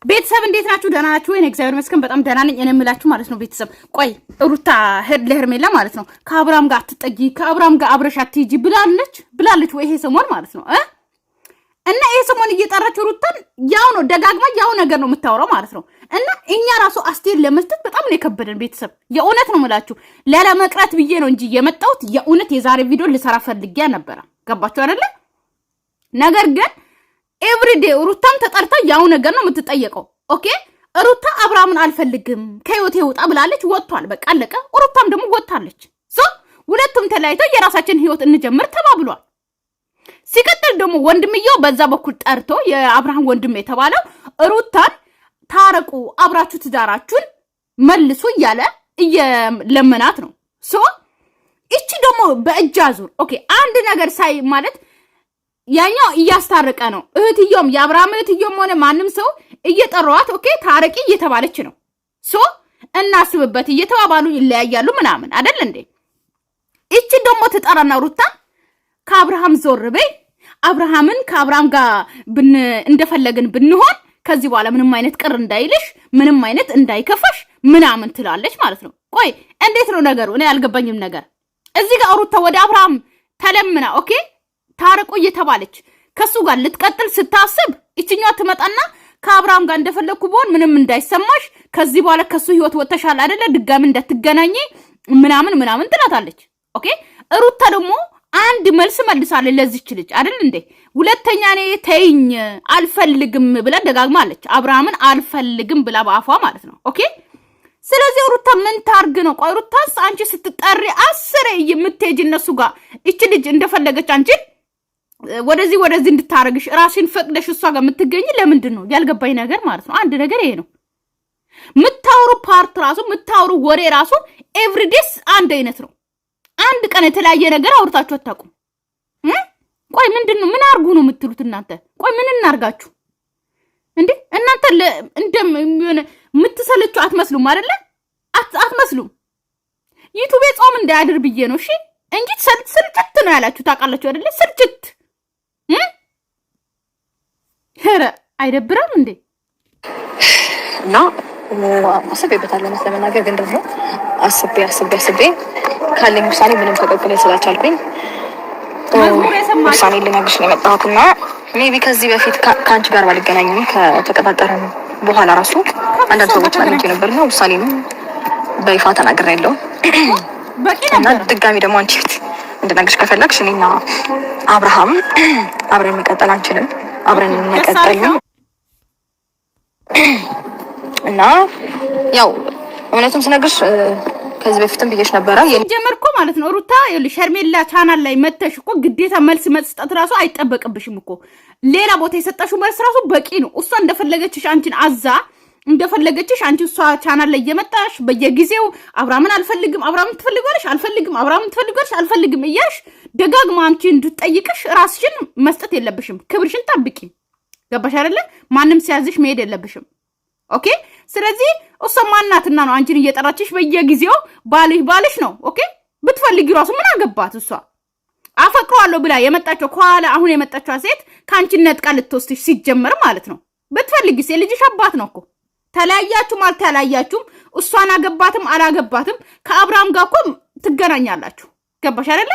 ቤተሰብ እንዴት ናችሁ? ደህና ናችሁ ወይ? እግዚአብሔር ይመስገን በጣም ደህና ነኝ። እኔ የምላችሁ ማለት ነው ቤተሰብ ቆይ ሩታ ለሄርሜላ ማለት ነው ከአብርሃም ጋር አትጠጊ፣ ከአብርሃም ጋር አብረሽ አትሂጂ ብላለች ወይ ይሄ ሰሞን ማለት ነው እና ይሄ ሰሞን እየጠራችሁ ሩታን ያው ነው ደጋግማ ያው ነገር ነው የምታወራው ማለት ነው። እና እኛ ራሱ አስቴር ለመስጠት በጣም ነው የከበደን ቤተሰብ። የእውነት ነው የምላችሁ ለመቅረት ብዬ ነው እንጂ የመጣሁት የእውነት የዛሬ ቪዲዮ ልሰራ ፈልጌ ነበር። ገባችሁ አይደለ? ነገር ግን ኤቭሪዴ ሩታም ተጠርታ ያው ነገር ነው የምትጠየቀው። ኦኬ ሩታ አብርሃምን አልፈልግም ከህይወቴ ወጣ ብላለች፣ ወጥቷል፣ በቃ አለቀ። ሩታም ደግሞ ወጣለች። ሁለቱም ተለያይተው የራሳችን ህይወት እንጀምር ተባብሏል። ሲቀጥል ደግሞ ወንድምየው በዛ በኩል ጠርቶ የአብርሃም ወንድም የተባለው ሩታን ታረቁ፣ አብራችሁ ትዳራችሁን መልሱ እያለ እየለመናት ነው። እቺ ደግሞ በእጅ አዙር ኦኬ አንድ ነገር ሳይ ማለት ያኛው እያስታረቀ ነው። እህትዮም የአብርሃም እህትዮም ሆነ ማንም ሰው እየጠራዋት ኦኬ ታረቂ እየተባለች ነው። እናስብበት እየተባባሉ ይለያያሉ ምናምን አይደል እንዴ? እቺ ደግሞ ትጠራና ሩታ ከአብርሃም ዞር በይ፣ አብርሃምን ከአብርሃም ጋር እንደፈለግን ብንሆን ከዚህ በኋላ ምንም አይነት ቅር እንዳይልሽ፣ ምንም አይነት እንዳይከፋሽ ምናምን ትላለች ማለት ነው። ቆይ እንዴት ነው ነገሩ? እኔ ያልገባኝም ነገር እዚህ ጋር ሩታ ወደ አብርሃም ተለምና ኦኬ ታረቁ እየተባለች ከሱ ጋር ልትቀጥል ስታስብ እቺኛው ትመጣና ከአብርሃም ጋር እንደፈለኩ ቢሆን ምንም እንዳይሰማሽ ከዚህ በኋላ ከሱ ህይወት ወጥተሻል አይደለ ድጋሚ እንዳትገናኚ ምናምን ትላታለች። ኦኬ ሩታ ደግሞ አንድ መልስ መልሳለች ለዚች ልጅ አይደል እንዴ? ሁለተኛ እኔ ተይኝ አልፈልግም ብላ ደጋግማለች። አብርሃምን አልፈልግም ብላ በአፏ ማለት ነው። ኦኬ ስለዚህ ሩታ ምን ታርግ ነው? ቆይ ሩታስ አንቺ ስትጠሪ አስሬ የምትሄጂ እነሱ ጋር እቺ ልጅ እንደፈለገች አንቺ ወደዚህ እንድታረግሽ ራስሽን ፈቅደሽ እሷ ጋር የምትገኝ ለምንድን ነው ያልገባኝ ነገር ማለት ነው። አንድ ነገር ይሄ ነው። ምታወሩ ፓርት ራሱ ምታወሩ ወሬ ራሱ ኤቭሪዴስ አንድ አይነት ነው። አንድ ቀን የተለያየ ነገር አውርታችሁ አታውቁም። ቆይ ምንድነው? ምን አርጉ ነው የምትሉት እናንተ? ቆይ ምን እናርጋችሁ እንዴ እናንተ? የምትሰለቹ አትመስሉም አይደለ? አትመስሉም። ዩቲዩብ ጾም እንዳያድር ብዬ ነው እሺ እንጂ ስልችት ነው ያላችሁ ታውቃላችሁ አይደለ? ስልችት ሄረ አይደብረም እንዴ? እና አስቤበታለሁ ለመናገር ግን ደግሞ አስቤ ካለኝ ውሳኔ ምንም ተቀበለኝ ስላልቻልኩኝ ውሳኔ ልነግርሽ ነው የመጣሁትና ሜቢ ከዚህ በፊት ከአንቺ ጋር ባልገናኝም ከተቀጣጠረን በኋላ ራሱ አንዳንድ ሰዎች ማለት ነበርና ውሳኔንም በይፋ ተናግሬያለሁ። እና ድጋሚ ደግሞ አንቺ እንድነግርሽ ከፈለግሽ እኔና አብርሃም አብረን መቀጠል አንችልም፣ አብረን እንቀጥል ነው። እና ያው እውነቱም ስነግርሽ ከዚህ በፊትም ብዬሽ ነበረ የጀመርኩ ማለት ነው። ሩታ ሸርሜላ ቻናል ላይ መተሽ እኮ ግዴታ መልስ መስጠት ራሱ አይጠበቅብሽም እኮ። ሌላ ቦታ የሰጣሽው መልስ ራሱ በቂ ነው። እሷ እንደፈለገችሽ አንቺን አዛ እንደፈለገችሽ አንቺ እሷ ቻናል ላይ እየመጣሽ በየጊዜው አብርሃምን አልፈልግም፣ አብርሃምን ትፈልጊዋለሽ፣ አልፈልግም፣ አብርሃምን ትፈልጊዋለሽ፣ አልፈልግም እያልሽ ደጋግማ አንቺ እንድትጠይቅሽ ራስሽን መስጠት የለብሽም። ክብርሽን ጠብቂ። ገባሽ አይደለ? ማንም ሲያዝሽ መሄድ የለብሽም። ኦኬ ስለዚህ እሷ ማናትና ነው አንቺን እየጠራችሽ በየጊዜው ባልሽ ነው። ኦኬ ብትፈልጊ ራሱ ምን አገባት? እሷ አፈቅሯለሁ ብላ የመጣቸው ከኋላ አሁን የመጣችው ሴት ካንቺ ነጥቃ ልትወስድሽ ሲጀመር ማለት ነው። ብትፈልጊ ልጅሽ አባት ነው እኮ። ተለያያችሁም አልተለያያችሁም እሷን አገባትም አላገባትም ከአብርሃም ጋር እኮ ትገናኛላችሁ። ገባሽ አይደለ?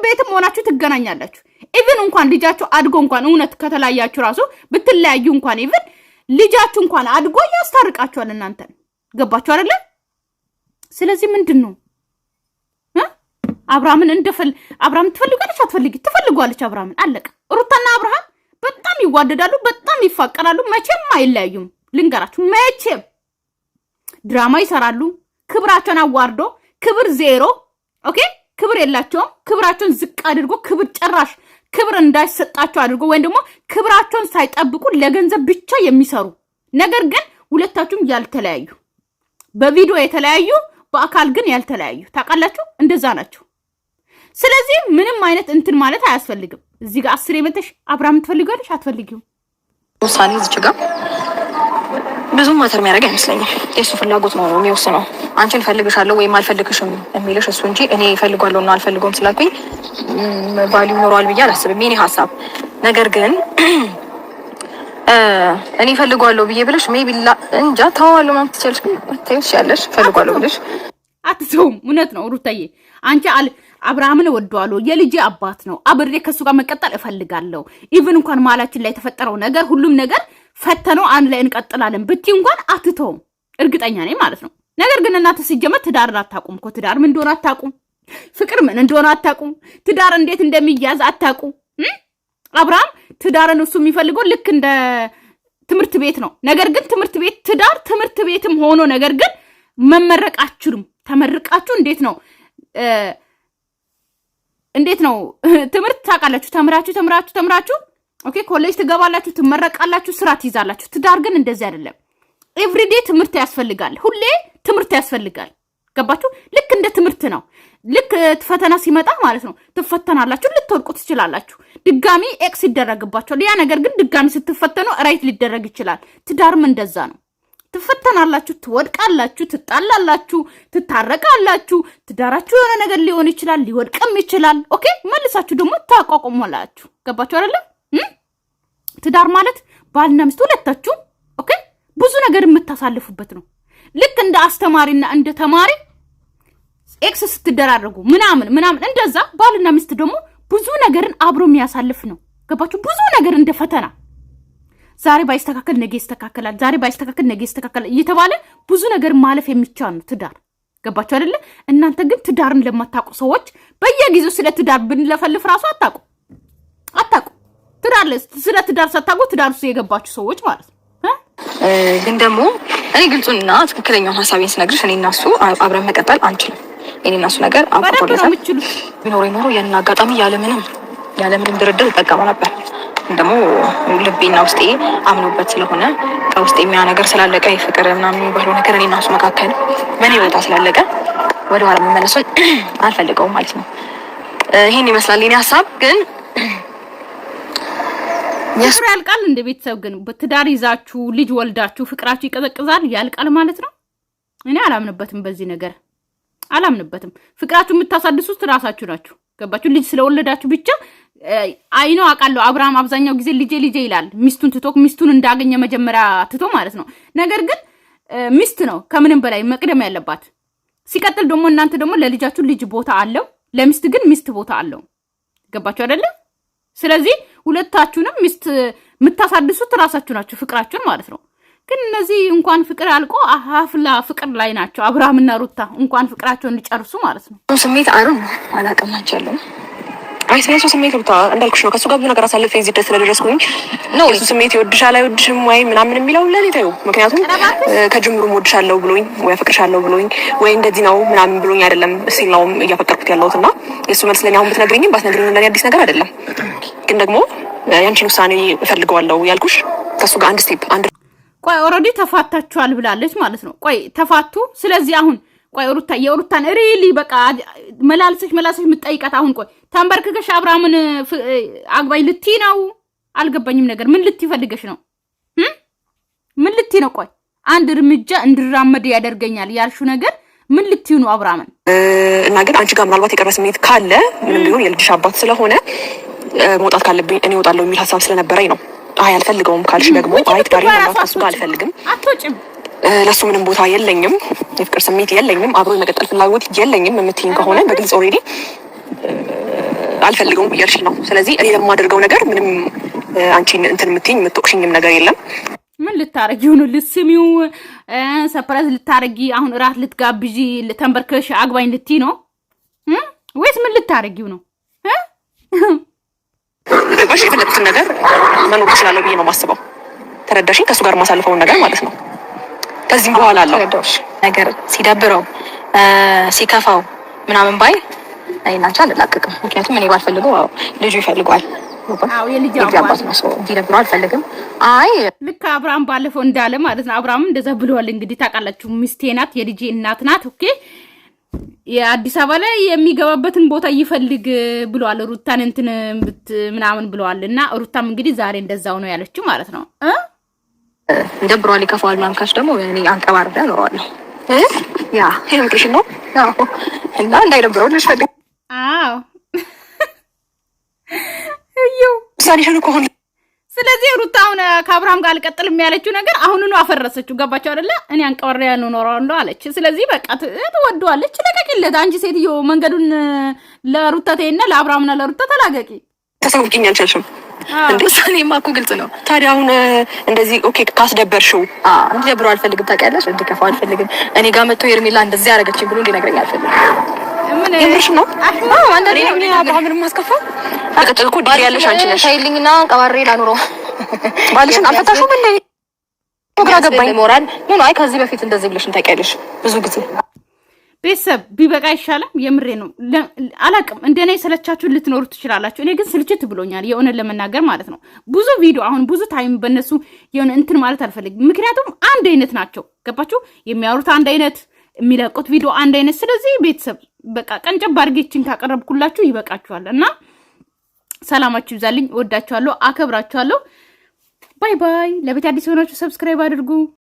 ቤትም ሆናችሁ ትገናኛላችሁ። ኢቭን እንኳን ልጃችሁ አድጎ እንኳን እውነት ከተለያያችሁ ራሱ ብትለያዩ እንኳን ኢቭን ልጃችሁ እንኳን አድጎ ያስታርቃችኋል እናንተን። ገባችሁ አይደለ? ስለዚህ ምንድነው አብርሃምን አብርሃም ትፈልጋለች አትፈልጊ? ትፈልጓለች አብርሃምን አለቀ። ሩታና አብርሃም በጣም ይዋደዳሉ፣ በጣም ይፋቀራሉ፣ መቼም አይለያዩም። ልንገራችሁ መቼም ድራማ ይሰራሉ። ክብራቸውን አዋርዶ ክብር ዜሮ ኦኬ ክብር የላቸውም። ክብራቸውን ዝቅ አድርጎ ጭራሽ ክብር እንዳይሰጣቸው አድርጎ ወይም ደግሞ ክብራቸውን ሳይጠብቁ ለገንዘብ ብቻ የሚሰሩ ነገር ግን ሁለታችሁም ያልተለያዩ በቪዲዮ የተለያዩ በአካል ግን ያልተለያዩ ታውቃላችሁ። እንደዛ ናቸው። ስለዚህ ምንም አይነት እንትን ማለት አያስፈልግም። እዚህ ጋር 10 የመተሽ አብርሃም ትፈልጊዋለሽ አትፈልጊው ውሳኔ እዚህ ጋር ብዙ ማተር የሚያደርግ አይመስለኝም። የሱ ፍላጎት ነው የሚወስነው። አንቺን ፈልግሻለሁ ወይም አልፈልግሽም የሚልሽ እሱ እንጂ እኔ ፈልጓለሁና አልፈልገውም ስላልኩኝ ባል ይኖራል ብዬ አላስብም። የኔ ሐሳብ ነገር ግን እኔ ፈልጓለሁ ብዬ ብለሽ ሜቢ እንጃ ተዋዋለሁ ማለት ትችያለሽ፣ ታይሽ ፈልጓለሁ ብለሽ አትተውም። እውነት ነው ሩታዬ፣ አንቺ አብርሃምን እወደዋለሁ፣ የልጄ አባት ነው፣ አብሬ ከሱ ጋር መቀጠል እፈልጋለሁ። ኢቭን እንኳን ማላችን ላይ የተፈጠረው ነገር ሁሉም ነገር ፈተነው አንድ ላይ እንቀጥላለን ብትይ እንኳን አትተውም፣ እርግጠኛ ነኝ ማለት ነው። ነገር ግን እናንተ ሲጀመር ትዳርን አታውቁም እኮ። ትዳር ምን እንደሆነ አታውቁም፣ ፍቅር ምን እንደሆነ አታውቁም፣ ትዳር እንዴት እንደሚያዝ አታውቁም። አብርሃም ትዳርን እሱ የሚፈልገው ልክ እንደ ትምህርት ቤት ነው። ነገር ግን ትምህርት ቤት ትዳር ትምህርት ቤትም ሆኖ ነገር ግን መመረቅ አትችሉም። ተመርቃችሁ እንዴት ነው ትምህርት ታውቃላችሁ፣ ተምራችሁ ኦኬ ኮሌጅ ትገባላችሁ፣ ትመረቃላችሁ፣ ስራ ትይዛላችሁ። ትዳር ግን እንደዚህ አይደለም። ኤቭሪዴ ትምህርት ያስፈልጋል፣ ሁሌ ትምህርት ያስፈልጋል። ገባችሁ? ልክ እንደ ትምህርት ነው። ልክ ፈተና ሲመጣ ማለት ነው ትፈተናላችሁ፣ ልትወድቁ ትችላላችሁ፣ ድጋሚ ኤክስ ይደረግባችኋል። ያ ነገር ግን ድጋሚ ስትፈተኑ ራይት ሊደረግ ይችላል። ትዳርም እንደዛ ነው። ትፈተናላችሁ፣ ትወድቃላችሁ፣ ትጣላላችሁ፣ ትታረቃላችሁ። ትዳራችሁ የሆነ ነገር ሊሆን ይችላል፣ ሊወድቅም ይችላል። ኦኬ መልሳችሁ ደግሞ ታቋቁማላችሁ። ገባችሁ አይደለ? ትዳር ማለት ባልና ሚስት ሁለታችሁ ኦኬ ብዙ ነገር የምታሳልፉበት ነው። ልክ እንደ አስተማሪና እንደ ተማሪ ኤክስ ስትደራረጉ ምናምን እንደዛ ባልና ሚስት ደግሞ ብዙ ነገርን አብሮ የሚያሳልፍ ነው። ገባችሁ? ብዙ ነገር እንደ ፈተና ዛሬ ባይስተካከል ነገ ይስተካከላል፣ ዛሬ ባይስተካከል ነገ ይስተካከላል እየተባለ ብዙ ነገር ማለፍ የሚቻል ነው ትዳር። ገባችሁ አይደለ? እናንተ ግን ትዳርን ለማታውቁ ሰዎች በየጊዜው ስለ ትዳር ብንለፈልፍ ራሱ አታውቁ። ስለ ትዳር ሳታውቁ ትዳር ውስጥ የገባችሁ ሰዎች ማለት ነው። ግን ደግሞ እኔ ግልጹንና ትክክለኛውን ሀሳቤን ስነግርሽ እኔ እና እሱ አብረን መቀጠል አንችልም። እኔ እና እሱ ነገር አቆቶለታል። ቢኖረኝ ኖሮ ያን አጋጣሚ ያለምንም ድርድር እጠቀመው ነበር። ደግሞ ልቤና ውስጤ አምኖበት ስለሆነ ከውስጤ የሚያ ነገር ስላለቀ የፍቅር ምናምን የሚባለው ነገር እኔ እና እሱ መካከል በእኔ ቦታ ስላለቀ ወደኋላ መመለሱን አልፈልገውም ማለት ነው። ይሄን ይመስላል የኔ ሀሳብ። ግን ፍቅር ያልቃል እንደ ቤተሰብ ግን በትዳር ይዛችሁ ልጅ ወልዳችሁ ፍቅራችሁ ይቀዘቅዛል ያልቃል ማለት ነው? እኔ አላምንበትም፣ በዚህ ነገር አላምንበትም። ፍቅራችሁ የምታሳድሱት ራሳችሁ ናችሁ። ገባችሁ? ልጅ ስለወለዳችሁ ብቻ አይኖ አውቃለሁ። አብርሃም አብዛኛው ጊዜ ልጄ ይላል፣ ሚስቱን እንዳገኘ መጀመሪያ ትቶ ማለት ነው። ነገር ግን ሚስት ነው ከምንም በላይ መቅደም ያለባት። ሲቀጥል ደግሞ እናንተ ደግሞ ለልጃችሁ ልጅ ቦታ አለው፣ ለሚስት ግን ሚስት ቦታ አለው። ገባችሁ አይደለ? ስለዚህ ሁለታችሁንም ሚስት የምታሳድሱት ራሳችሁ ናችሁ፣ ፍቅራችሁን ማለት ነው። ግን እነዚህ እንኳን ፍቅር አልቆ አፍላ ፍቅር ላይ ናቸው። አብርሃምና ሩታ እንኳን ፍቅራቸውን እንዲጨርሱ ማለት ነው። ስሜት አላቀማቻለሁ አይ ስለሱ ስሜት ብታ እንዳልኩሽ ነው። ከሱ ጋር ብዙ ነገር አሳልፌ እዚህ ድረስ ስለደረስኩኝ ነው። እሱ ስሜት ይወድሻል አይወድሽም ወይ ምናምን የሚለው ለኔ ተይው። ምክንያቱም ከጅምሩም ወድሻለሁ ብሎኝ ወይ አፈቅርሻለሁ ብሎኝ ወይ እንደዚህ ነው ምናምን ብሎኝ አይደለም ሲል ነው እያፈቀርኩት ያለሁትና የሱ መልስ ለኔ አሁን ብትነግሪኝም ባትነግሪኝም ለኔ አዲስ ነገር አይደለም። ግን ደግሞ ያንቺን ውሳኔ እፈልገዋለሁ ያልኩሽ ከሱ ጋር አንድ ስቴፕ ቆይ ኦልሬዲ ተፋታችኋል ብላለች ማለት ነው። ቆይ ተፋቱ። ስለዚህ አሁን ቆይ የሩታን ሪሊ በቃ መላልሰሽ የምትጠይቃት አሁን ቆይ ተንበርክከሽ አብርሃምን አግባይ ልትይ ነው? አልገባኝም ነገር ምን ልትይ ፈልገሽ ነው? ምን ልትይ ነው? ቆይ አንድ እርምጃ እንድራመድ ያደርገኛል ያልሹ ነገር ምን ልትይ ነው አብርሃምን? እና ግን አንቺ ጋር ምናልባት የቀረ ስሜት ካለ ምንም ቢሆን የልጅሽ አባት ስለሆነ መውጣት ካለብኝ እኔ እወጣለሁ የሚል ሀሳብ ስለነበረኝ ነው። አይ አልፈልገውም ካልሽ ደግሞ አይ ትዳሪ ማፋሱ ጋር አልፈልግም አትወጭም ለሱ ምንም ቦታ የለኝም፣ የፍቅር ስሜት የለኝም፣ አብሮ የመቀጠል ፍላጎት የለኝም የምትይኝ ከሆነ በግልጽ ኦልሬዲ አልፈልገውም እያልሽ ነው። ስለዚህ እኔ ለማደርገው ነገር ምንም አንቺን እንትን የምትይኝ የምትወቅሽኝም ነገር የለም። ምን ልታረጊ ነው? ልስሚው ሰርፕራይዝ ልታረጊ አሁን እራት ልትጋብዢ ተንበርከሽ አግባኝ ልትይ ነው ወይስ ምን ልታረጊው ነው? ባሽ የፈለኩትን ነገር መኖር እችላለሁ ብዬ ነው የማስበው። ተረዳሽኝ? ከእሱ ጋር የማሳልፈውን ነገር ማለት ነው። ከዚህም በኋላ አለው ነገር ሲደብረው ሲከፋው ምናምን ባይ አይናቻ አልላቀቅም። ምክንያቱም እኔ ባልፈልገው ልጁ ይፈልገዋል። የልጅ አባት ነው ሰው እንዲደብረው አልፈልግም። አይ ልክ አብርሃም ባለፈው እንዳለ ማለት ነው። አብርሃም እንደዛ ብለዋል። እንግዲህ ታውቃላችሁ ሚስቴ ናት፣ የልጄ እናት ናት። ኦኬ የአዲስ አበባ ላይ የሚገባበትን ቦታ ይፈልግ ብለዋል። ሩታን እንትን ምናምን ብለዋል። እና ሩታም እንግዲህ ዛሬ እንደዛው ነው ያለችው ማለት ነው። እንደብሯል ይከፋዋል ምናምን ካልሽ ደግሞ እኔ አንቀባርዳ አኖረዋለሁ። ያ ይሄ ምክርሽ ነው። እና እንዳይደብረው ልጅ ፈልግ እዩ ሳሪሽን ከሆነ ስለ ስለዚህ ሩታ አሁን ከአብርሃም ጋር አልቀጥልም ያለችው ነገር አሁንኑ አፈረሰችው። ገባችሁ አይደለ? እኔ አንቀወራ ያለው ኖራው አለች። ስለዚህ በቃ ትወደዋለች። ለቀቂለት አንቺ ሴትዮ መንገዱን ለሩታ ተይና ለአብርሃምና ለሩታ ተላቀቂ። ተሰውቂኝ አልቻልሽም እንዴ? እኔማ እኮ ግልጽ ነው። ታዲያ አሁን እንደዚህ ኦኬ ካስደበርሽው እንዲደብረው አልፈልግም። ታውቂያለሽ፣ እንዲከፋው አልፈልግም። እኔ ጋር መጥቶ ሄርሜላ እንደዚህ ያደረገችኝ ብሎ እንዲነግረኝ አልፈልግም። የምርሽ ነው? አንዳንዴ ነው አብርሃምንም ማስከፋው። አቀጥል እኮ ዲሪ ያለሽ አንቺ ነሽ። ታይልኝና ቀባሬ ላኑረው ባልሽን አልፈታሽውም እንዴ? ግራ ገባኝ። ሞራል ምን? አይ ከዚህ በፊት እንደዚህ ብለሽን ታውቂያለሽ ብዙ ጊዜ። ቤተሰብ ቢበቃ ይሻላል። የምሬ ነው። አላቅም እንደኔ ሰለቻችሁ ልትኖሩ ትችላላችሁ። እኔ ግን ስልችት ብሎኛል የሆነ ለመናገር ማለት ነው። ብዙ ቪዲዮ አሁን ብዙ ታይም በእነሱ የሆነ እንትን ማለት አልፈልግም። ምክንያቱም አንድ አይነት ናቸው። ገባችሁ? የሚያወሩት አንድ አይነት፣ የሚለቁት ቪዲዮ አንድ አይነት። ስለዚህ ቤተሰብ በቃ ቀንጨብ አድርጌችን ካቀረብኩላችሁ ይበቃችኋል። እና ሰላማችሁ ይብዛልኝ። ወዳችኋለሁ፣ አከብራችኋለሁ። ባይ ባይ። ለቤት አዲስ የሆናችሁ ሰብስክራይብ አድርጉ።